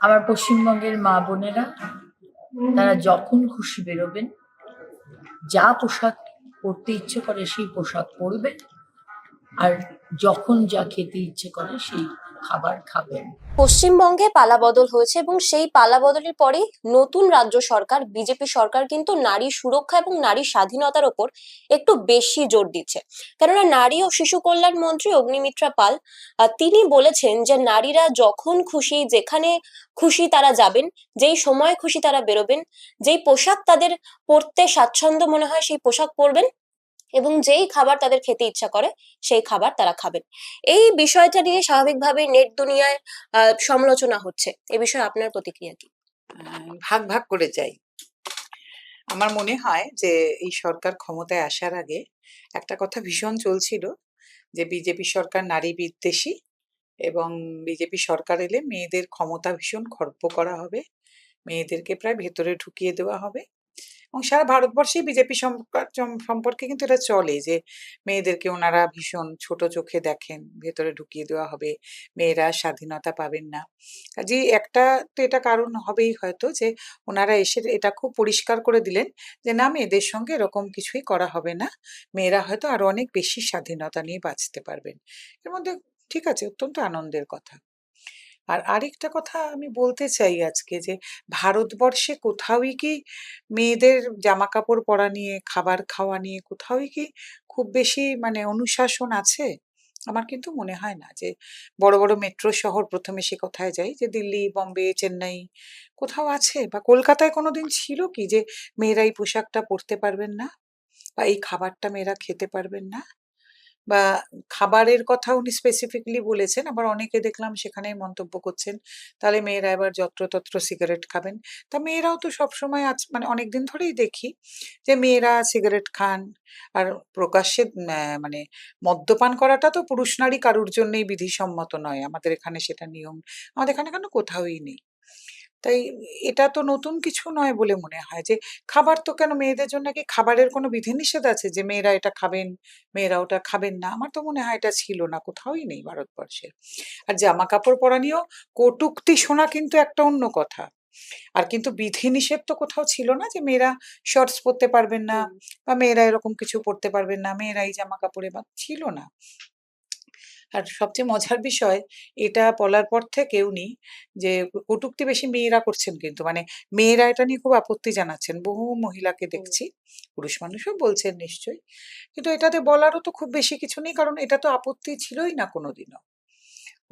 আমার পশ্চিমবঙ্গের মা বোনেরা তারা যখন খুশি বেরোবেন, যা পোশাক পরতে ইচ্ছে করে সেই পোশাক পরবেন, আর যখন যা খেতে ইচ্ছে করে সেই খাবার খাবেন। পশ্চিমবঙ্গে পালাবদল হয়েছে এবং সেই পালাবদলের পরেই নতুন রাজ্য সরকার বিজেপি সরকার কিন্তু নারী সুরক্ষা এবং নারী স্বাধীনতার ওপর একটু বেশি জোর দিচ্ছে। কেননা নারী ও শিশু কল্যাণ মন্ত্রী অগ্নিমিত্রা পাল তিনি বলেছেন যে নারীরা যখন খুশি যেখানে খুশি তারা যাবেন, যেই সময় খুশি তারা বেরোবেন, যেই পোশাক তাদের পরতে স্বাচ্ছন্দ্য মনে হয় সেই পোশাক পরবেন এবং যেই খাবার তাদের খেতে ইচ্ছা করে সেই খাবার তারা খাবেন। এই বিষয়টা নিয়ে স্বাভাবিকভাবেই নেট দুনিয়ায় সমালোচনা হচ্ছে। এ বিষয়ে আপনার প্রতিক্রিয়া কি? ভাগ ভাগ করে যাই। আমার মনে হয় যে এই সরকার ক্ষমতায় আসার আগে একটা কথা ভীষণ চলছিল যে বিজেপি সরকার নারী বিদ্বেষী এবং বিজেপি সরকার এলে মেয়েদের ক্ষমতা ভীষণ খর্ব করা হবে, মেয়েদেরকে প্রায় ভেতরে ঢুকিয়ে দেওয়া হবে। এবং সারা ভারতবর্ষেই বিজেপি সম্পর্কে কিন্তু এটা চলে যে মেয়েদেরকে ওনারা ভীষণ ছোট চোখে দেখেন, ভেতরে ঢুকিয়ে দেওয়া হবে, মেয়েরা স্বাধীনতা পাবেন না। কাজেই একটা তো এটা কারণ হবেই হয়তো যে ওনারা এসে এটা খুব পরিষ্কার করে দিলেন যে না, মেয়েদের সঙ্গে এরকম কিছুই করা হবে না, মেয়েরা হয়তো আরো অনেক বেশি স্বাধীনতা নিয়ে বাঁচতে পারবেন। এর মধ্যে ঠিক আছে, অত্যন্ত আনন্দের কথা। আর আরেকটা কথা আমি বলতে চাই আজকে যে ভারতবর্ষে কোথাওই কি মেয়েদের জামা কাপড় পরা নিয়ে, খাবার খাওয়া নিয়ে কোথাওই কি খুব বেশি অনুশাসন আছে? আমার কিন্তু মনে হয় না। যে বড় বড় মেট্রো শহর, প্রথমে সে কথায় যাই, যে দিল্লি, বম্বে, চেন্নাই কোথাও আছে? বা কলকাতায় কোনোদিন ছিল কি যে মেয়েরা এই পোশাকটা পরতে পারবেন না, বা এই খাবারটা মেয়েরা খেতে পারবেন না? বা খাবারের কথা উনি স্পেসিফিকলি বলেছেন, আবার অনেকে দেখলাম সেখানেই মন্তব্য করছেন, তাহলে মেয়েরা এবার যত্রতত্র সিগারেট খাবেন। তা মেয়েরাও তো সবসময় অনেকদিন ধরেই দেখি যে মেয়েরা সিগারেট খান। আর প্রকাশ্যে মদ্যপান করাটা তো পুরুষ নারী কারুর জন্যই বিধিসম্মত নয়, আমাদের এখানে সেটা নিয়ম, আমাদের এখানে কেন কোথাওই নেই। তাই এটা তো নতুন কিছু নয় বলে মনে হয়। যে খাবার তো কেন, মেয়েদের জন্য কি খাবারের কোনো বিধিনিষেধ আছে যে মেয়েরা এটা খাবেন, মেয়েরা ওটা খাবেন না? আমার তো মনে হয় এটা ছিল না, কোথাওই নেই ভারতবর্ষে। আর জামা কাপড় পরা নিয়েও কটূক্তি শোনা কিন্তু একটা অন্য কথা। আর কিন্তু বিধিনিষেধ তো কোথাও ছিল না যে মেয়েরা শর্টস পরতে পারবেন না, বা মেয়েরা এরকম কিছু পরতে পারবেন না, মেয়েরা এই জামা কাপড়ে, বা ছিল না। আর সবচেয়ে মজার বিষয়, এটা বলার পর থেকে উনি যে কটূক্তি বেশি মেয়েরা করছেন, কিন্তু মেয়েরা এটা নিয়ে খুব আপত্তি জানাচ্ছেন, বহু মহিলাকে দেখছি, পুরুষ মানুষও বলছেন নিশ্চয়ই। কিন্তু এটাতে বলারও তো খুব বেশি কিছু নেই, কারণ এটা তো আপত্তি ছিলই না কোনোদিনও।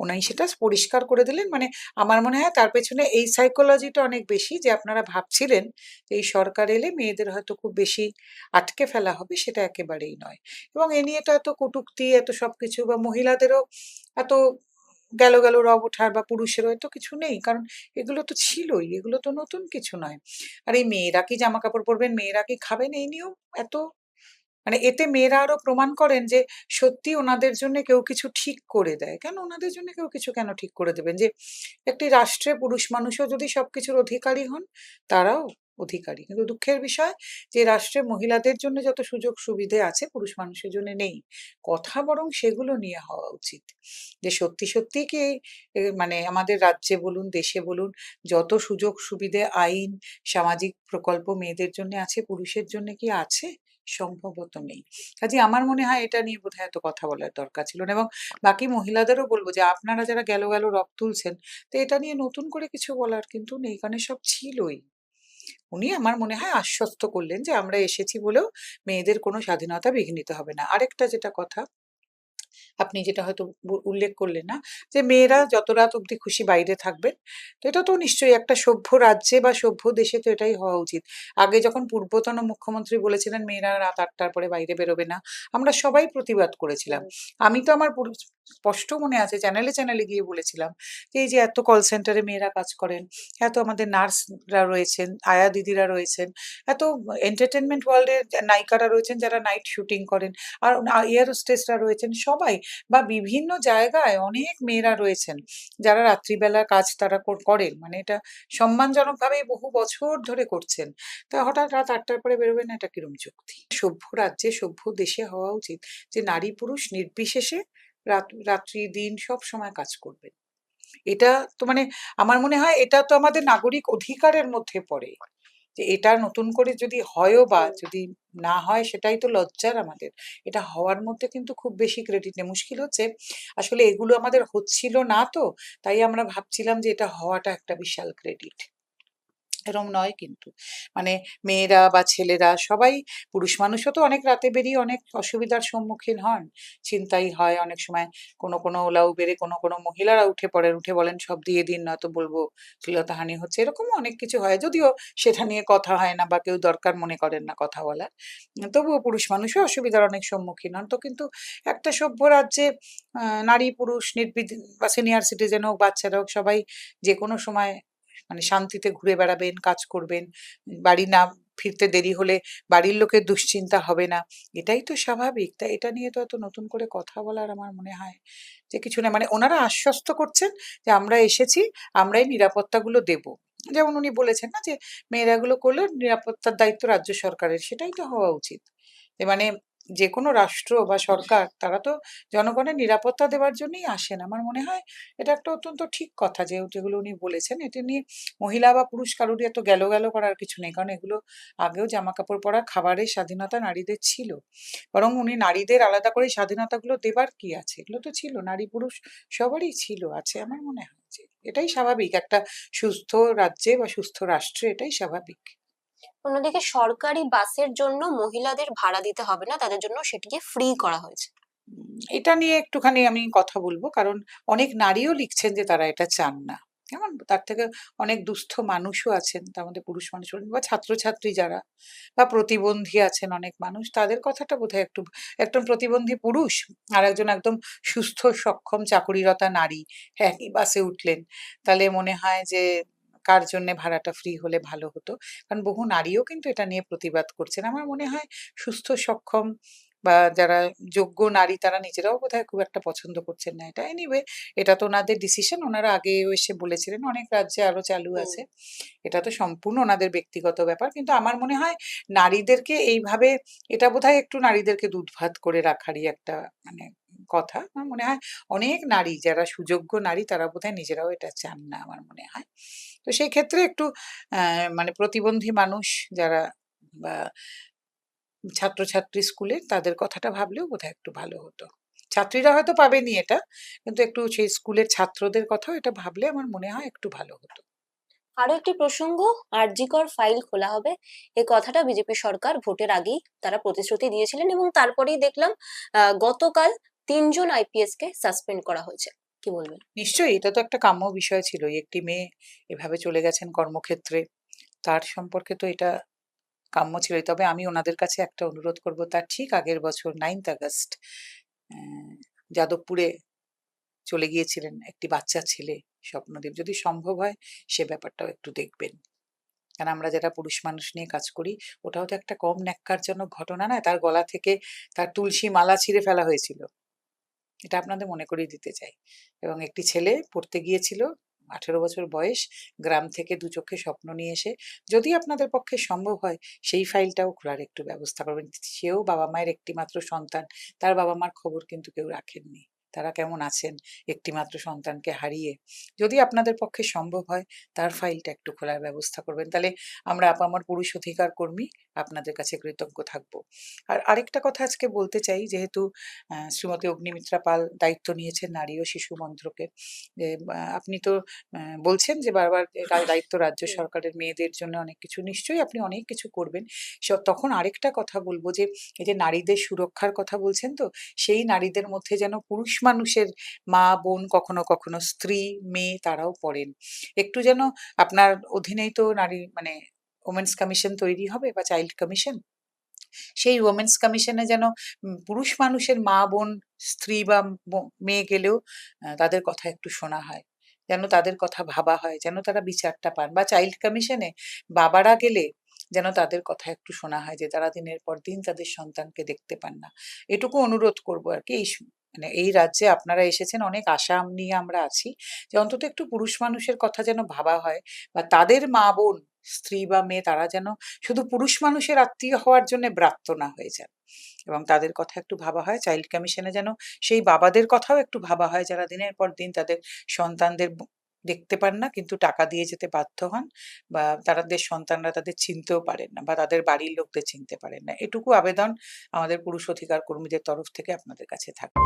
উনি সেটা পরিষ্কার করে দিলেন। আমার মনে হয় তার পেছনে এই সাইকোলজিটা অনেক বেশি, যে আপনারা ভাবছিলেন যে এই সরকার এলে মেয়েদের হয়তো খুব বেশি আটকে ফেলা হবে, সেটা একেবারেই নয়। এবং এ নিয়ে তো এত কটূক্তি, এত সবকিছু, বা মহিলাদেরও এত গেল গেল রব ওঠার, বা পুরুষেরও এত কিছু নেই, কারণ এগুলো তো ছিলই, এগুলো তো নতুন কিছু নয়। আর এই মেয়েরা কি জামা কাপড় পরবেন, মেয়েরা কি খাবেন, এই নিয়েও এত এতে মেয়েরা আরো প্রমাণ করেন যে সত্যি ওনাদের জন্য কেউ কিছু ঠিক করে দেয়। কেন ওনাদের জন্য কেউ কিছু কেন ঠিক করে দেবেন? যে একটি রাষ্ট্রে পুরুষ মানুষও যদি সবকিছুর অধিকারী হন, তারাও অধিকারী। কিন্তু দুঃখের বিষয় যে রাষ্ট্রে মহিলাদের জন্য যত সুযোগ সুবিধে আছে, পুরুষ মানুষের জন্য নেই। কথা বরং সেগুলো নিয়ে হওয়া উচিত। যে সত্যি সত্যি কি আমাদের রাজ্যে বলুন, দেশে বলুন, যত সুযোগ সুবিধে, আইন, সামাজিক প্রকল্প মেয়েদের জন্য আছে, পুরুষের জন্য কি আছে? সম্ভবত নেই। কাজে আমার মনে হয় এটা নিয়ে বোধহয় এত কথা বলার দরকার ছিল না। এবং বাকি মহিলাদেরও বলবো যে আপনারা যারা গেল গেল রব তুলছেন, তো এটা নিয়ে নতুন করে কিছু বলার কিন্তু নেই, কারণ সব ছিলই। উনি আমার মনে হয় আশ্বস্ত করলেন যে আমরা এসেছি বলেও মেয়েদের কোনো স্বাধীনতা বিঘ্নিত হবে না। আরেকটা যেটা কথা আপনি যেটা হয়তো উল্লেখ করলেন না, যে মেয়েরা যত রাত অবধি খুশি বাইরে থাকবেন। তো এটা তো নিশ্চয়ই একটা সভ্য রাজ্যে বা সভ্য দেশে তো এটাই হওয়া উচিত। আগে যখন পূর্বতন মুখ্যমন্ত্রী বলেছিলেন মেয়েরা রাত ৮টার পরে বাইরে বেরোবে না, আমরা সবাই প্রতিবাদ করেছিলাম। আমি তো আমার স্পষ্ট মনে আছে চ্যানেলে চ্যানেলে গিয়ে বলেছিলাম যে এই যে এত কল সেন্টারে মেয়েরা কাজ করেন, এত আমাদের নার্সরা রয়েছেন, আয়া দিদিরা রয়েছেন, এত এন্টারটেনমেন্ট ওয়ার্ল্ডের নায়িকারা রয়েছেন যারা নাইট শুটিং করেন, আর এয়ার হোস্টেসরা রয়েছেন, সবাই, বা বিভিন্ন জায়গায় অনেক মেয়েরা রয়েছেন যারা রাত্রিবেলা কাজ তারা করেন, এটা সম্মানজনকভাবে বহু বছর ধরে করছেন। তা হঠাৎ রাত ৮টার পরে বেরোবেন না, এটা কিরম যুক্তি? সভ্য রাজ্যে, সভ্য দেশে হওয়া উচিত যে নারী পুরুষ নির্বিশেষে রাত্রি দিন সব সময় কাজ করবেন। এটা তো মানে আমার মনে হয় এটা তো আমাদের নাগরিক অধিকারের মধ্যে পড়ে, যে এটা নতুন করে যদি হয়ও বা যদি না হয় সেটাই তো লজ্জার আমাদের। এটা হওয়ার মধ্যে কিন্তু খুব বেশি ক্রেডিট নেই। মুশকিল হচ্ছে আসলে এগুলো আমাদের হচ্ছিল না, তো তাই আমরা ভাবছিলাম যে এটা হওয়াটা একটা বিশাল ক্রেডিট। এরম নয় কিন্তু। মানে মেয়েরা বা ছেলেরা সবাই, পুরুষ মানুষও তো অনেক রাতে বেরিয়ে অনেক অসুবিধার সম্মুখীন হন। ছিনতাই হয় অনেক সময়, কোনো ওলা উবেরে কোনো মহিলারা উঠে পড়েন, উঠে বলেন সব দিয়ে দিন নয়তো বলবো শ্লীলতাহানি হচ্ছে। এরকমও অনেক কিছু হয়। যদিও সেটা নিয়ে কথা হয় না বা কেউ দরকার মনে করেন না কথা বলার। তবুও পুরুষ মানুষও অসুবিধার অনেক সম্মুখীন হন। তো কিন্তু একটা সভ্য রাজ্যে নারী পুরুষ বা সিনিয়র সিটিজেন হোক, বাচ্চারা হোক, সবাই যেকোনো সময় মানে শান্তিতে ঘুরে বেড়াবেন, কাজ করবেন। বাড়ি না ফিরতে দেরি হলে বাড়ির লোকের দুশ্চিন্তা হবে না। এটাই তো স্বাভাবিক। তাই এটা নিয়ে তো এত নতুন করে কথা বলার আমার মনে হয় যে কিছু না। মানে ওনারা আশ্বস্ত করছেন যে আমরা এসেছি, আমরাই নিরাপত্তাগুলো দেব। যেমন উনি বলেছেন না যে মেয়েরা এগুলো করলে নিরাপত্তার দায়িত্ব রাজ্য সরকারের, সেটাই তো হওয়া উচিত। যে মানে যেকোনো রাষ্ট্র বা সরকার তারা তো জনগণের নিরাপত্তা দেওয়ার জন্যই আসেন। আমার মনে হয় এটা একটা অত্যন্ত ঠিক কথা যে যেগুলো উনি বলেছেন। এটা নিয়ে মহিলা বা পুরুষ কারোরই এত গেলো করার কিছু নেই, কারণ এগুলো আগেও জামা কাপড় পরা, খাবারের স্বাধীনতা নারীদের ছিল। বরং উনি নারীদের আলাদা করে স্বাধীনতাগুলো দেবার কি আছে, এগুলো তো ছিল, নারী পুরুষ সবারই ছিল, আছে। আমার মনে হয় যে এটাই স্বাভাবিক একটা সুস্থ রাজ্যে বা সুস্থ রাষ্ট্রে, এটাই স্বাভাবিক। অন্যদিকে সরকারি বাসের জন্য মহিলাদের ভাড়া দিতে হবে না, তাদের জন্য সেটিকে ফ্রি করা হয়েছে। এটা নিয়ে একটুখানি আমি কথা বলবো, কারণ অনেক নারীও লিখছেন যে তারা এটা চান না। কেমন তার থেকে অনেক দুস্থ মানুষও আছেন, তার মধ্যে পুরুষ মানুষ বলুন বা ছাত্রছাত্রী যারা বা প্রতিবন্ধী আছেন অনেক মানুষ, তাদের কথাটা বোধহয় একটু, একজন প্রতিবন্ধী পুরুষ আর একজন একদম সুস্থ সক্ষম চাকুরিরতা নারী একই বাসে উঠলেন, তাহলে মনে হয় যে কার জন্য ভাড়াটা ফ্রি হলে ভালো হতো। কারণ বহু নারীও কিন্তু এটা নিয়ে প্রতিবাদ করছেন। আমার মনে হয় সুস্থ সক্ষম বা যারা যোগ্য নারী তারা নিজেরাও বোধহয় খুব একটা পছন্দ করছেন না এটা। এনিওয়ে, এটা তো ওনাদের ডিসিশন, ওনারা আগেও এসে বলেছিলেন, অনেক রাজ্যে আরো চালু হুম। আছে। এটা তো সম্পূর্ণ ওনাদের ব্যক্তিগত ব্যাপার। কিন্তু আমার মনে হয় নারীদেরকে এইভাবে, এটা বোধহয় একটু নারীদেরকে দুধভাত করে রাখারই একটা মানে কথা। আমার মনে হয় অনেক নারী যারা সুযোগ্য নারী তারা বোধহয় নিজেরাও এটা চান না, আমার মনে হয়। তো সেই ক্ষেত্রে একটু মানে প্রতিবন্ধী মানুষ যারা বা ছাত্রছাত্রী স্কুলের, তাদের কথাটা ভাবলেও বোধহয় একটু ভালো হতো। ছাত্রীরা হয়তো পাবেনই এটা, কিন্তু একটু সেই স্কুলের ছাত্রদের কথাও এটা ভাবলে আমার মনে হয় একটু ভালো হতো। আরো একটি প্রসঙ্গ, আরজিকর ফাইল খোলা হবে, এই কথাটা বিজেপি সরকার ভোটের আগেই তারা প্রতিশ্রুতি দিয়েছিলেন এবং তারপরেই দেখলাম গতকাল 3জন আইপিএস কে সাসপেন্ড করা হয়েছে। কি বলবেন? নিশ্চয়ই এটা তো একটা কাম্য বিষয় ছিল। একটি মেয়ে এভাবে চলে গেছেন কর্মক্ষেত্রে, তার সম্পর্কে তো এটা কাম্য ছিল। তবে আমি ওনাদের কাছে একটা অনুরোধ করব, তার ঠিক আগের বছর 9th আগস্ট যাদবপুরে চলে গিয়েছিলেন একটি বাচ্চা ছেলে স্বপ্নদীপ। যদি সম্ভব হয় সে ব্যাপারটাও একটু দেখবেন। কারণ আমরা যারা পুরুষ মানুষ নিয়ে কাজ করি, ওটাও তো একটা কম ন্যাক্কারজনক ঘটনা নয়। তার গলা থেকে তার তুলসী মালা ছিঁড়ে ফেলা হয়েছিল। এটা আপনাদের মনে করিয়ে দিতে চাই। এবং একটি ছেলে পড়তে গিয়েছিল, 18 বছর বয়স, গ্রাম থেকে দু চোখে স্বপ্ন নিয়ে এসে, যদি আপনাদের পক্ষে সম্ভব হয় সেই ফাইলটাও খোলার একটু ব্যবস্থা করবেন। সেও বাবা মায়ের একটিমাত্র সন্তান, তার বাবা মার খবর কিন্তু কেউ রাখেননি, তারা কেমন আছেন একটিমাত্র সন্তানকে হারিয়ে। যদি আপনাদের পক্ষে সম্ভব হয় তার ফাইলটা একটু খোলার ব্যবস্থা করবেন, তাহলে আমরা আপামর পুরুষ অধিকার কর্মী আপনাদের কাছে কৃতজ্ঞ থাকবো। আর আরেকটা কথা আজকে বলতে চাই, যেহেতু শ্রীমতী অগ্নিমিত্রা পাল দায়িত্ব নিয়েছেন নারী ও শিশু মন্ত্রকের, যে আপনি তো বলছেন যে বারবার দায়িত্ব রাজ্য সরকারের, মেয়েদের জন্য অনেক কিছু, নিশ্চয়ই আপনি অনেক কিছু করবেন। তখন আরেকটা কথা বলবো যে এই যে নারীদের সুরক্ষার কথা বলছেন, তো সেই নারীদের মধ্যে যেন পুরুষ মানুষের মা বোন, কখনো কখনো স্ত্রী মেয়ে তারাও পড়েন। একটু যেন আপনার অধীনেই তো নারী মানে ওমেন্স কমিশন তৈরি হবে বা চাইল্ড কমিশন, সেই ওমেন্স কমিশনে যেন পুরুষ মানুষের মা বোন স্ত্রী বা মেয়ে গেলেও তাদের কথা একটু শোনা হয়, যেন তাদের কথা ভাবা হয়, যেন তারা বিচারটা পান। বা চাইল্ড কমিশনে বাবারা গেলে যেন তাদের কথা একটু শোনা হয়, যে তারা দিনের পর দিন তাদের সন্তানকে দেখতে পান না। এটুকু অনুরোধ করবো আর কি। মানে এই রাজ্যে আপনারা এসেছেন, অনেক আশা নিয়ে আমরা আছি, যে অন্তত একটু পুরুষ মানুষের কথা যেন ভাবা হয় বা তাদের মা বোন স্ত্রী বা মেয়ে তারা যেন শুধু পুরুষ মানুষের আত্মীয় হওয়ার জন্য ব্রাত্য না হয়ে যান, এবং তাদের কথা একটু ভাবা হয়। চাইল্ড কমিশনে যেন সেই বাবাদের কথাও একটু ভাবা হয় যারা দিনের পর দিন তাদের সন্তানদের দেখতে পান না, কিন্তু টাকা দিয়ে যেতে বাধ্য হন, বা তাদের সন্তানরা তাদের চিনতেও পারেন না, বা তাদের বাড়ির লোকদের চিনতে পারেন না। এটুকু আবেদন আমাদের পুরুষ অধিকার কর্মীদের তরফ থেকে আপনাদের কাছে থাকবে।